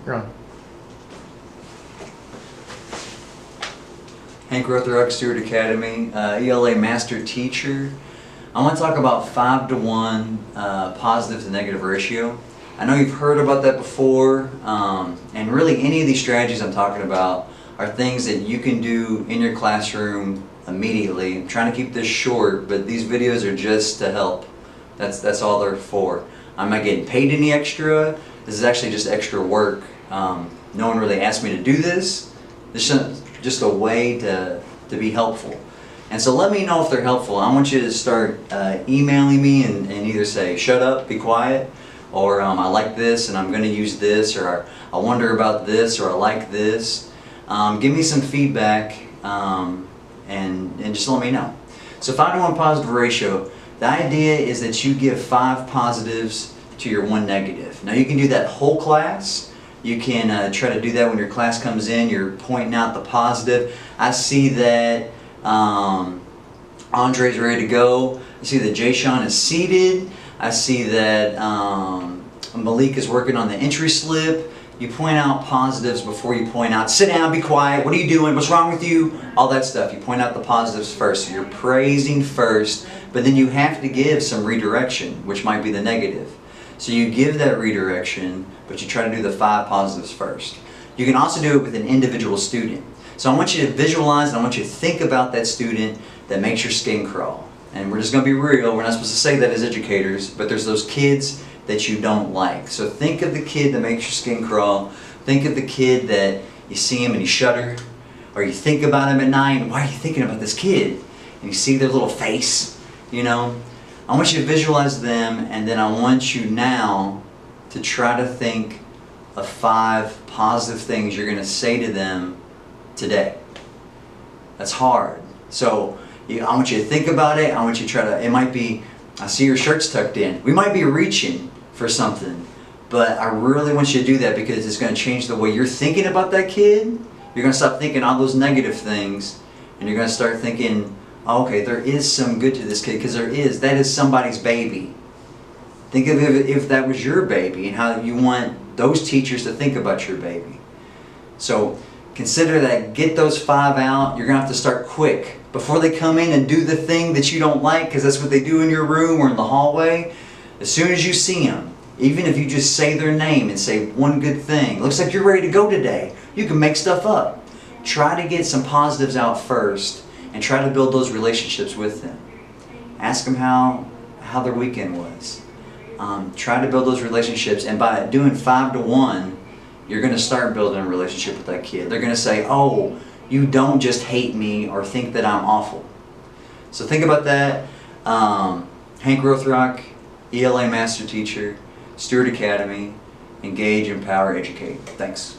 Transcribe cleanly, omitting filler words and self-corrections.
You're on. Hank Rothrock, Stuart Academy, ELA Master Teacher. I want to talk about 5-to-1 positive to negative ratio. I know you've heard about that before, and really any of these strategies I'm talking about are things that you can do in your classroom immediately. I'm trying to keep this short, but these videos are just to help. That's all they're for. I'm not getting paid any extra. This is actually just extra work. No one really asked me to do this. This is just a way to be helpful. And so let me know if they're helpful. I want you to start emailing me and either say, shut up, be quiet, or I like this and I'm going to use this, or I wonder about this, or I like this. Give me some feedback and just let me know. So 5-to-1 positive ratio, the idea is that you give 5 positives to your 1 negative. Now you can do that whole class. You can try to do that when your class comes in, you're pointing out the positive. I see that Andre's ready to go. I see that Jayshawn is seated. I see that Malik is working on the entry slip. You point out positives before you point out, sit down, be quiet, what are you doing, what's wrong with you, all that stuff. You point out the positives first. So you're praising first, but then you have to give some redirection, which might be the negative. So you give that redirection, but you try to do the 5 positives first. You can also do it with an individual student. So I want you to visualize and I want you to think about that student that makes your skin crawl. And we're just going to be real, we're not supposed to say that as educators, but there's those kids that you don't like. So think of the kid that makes your skin crawl. Think of the kid that you see him and you shudder, or you think about him at night, and why are you thinking about this kid? And you see their little face, you know. I want you to visualize them, and then I want you now to try to think of 5 positive things you're going to say to them today. That's hard. So I want you to think about it. I want you to try to, it might be, I see your shirt's tucked in. We might be reaching for something, but I really want you to do that because it's going to change the way you're thinking about that kid. You're going to stop thinking all those negative things, and you're going to start thinking, oh, okay, there is some good to this kid, because there is. That is somebody's baby. Think of it if that was your baby and how you want those teachers to think about your baby. So consider that, get those 5 out. You're going to have to start quick. Before they come in and do the thing that you don't like, because that's what they do in your room or in the hallway, as soon as you see them, even if you just say their name and say one good thing, looks like you're ready to go today, you can make stuff up. Try to get some positives out first and try to build those relationships with them. Ask them how their weekend was. Try to build those relationships, and by doing 5-to-1, you're going to start building a relationship with that kid. They're going to say, oh, you don't just hate me or think that I'm awful. So think about that. Hank Rothrock, ELA Master Teacher, Stuart Academy, Engage, Empower, Educate. Thanks.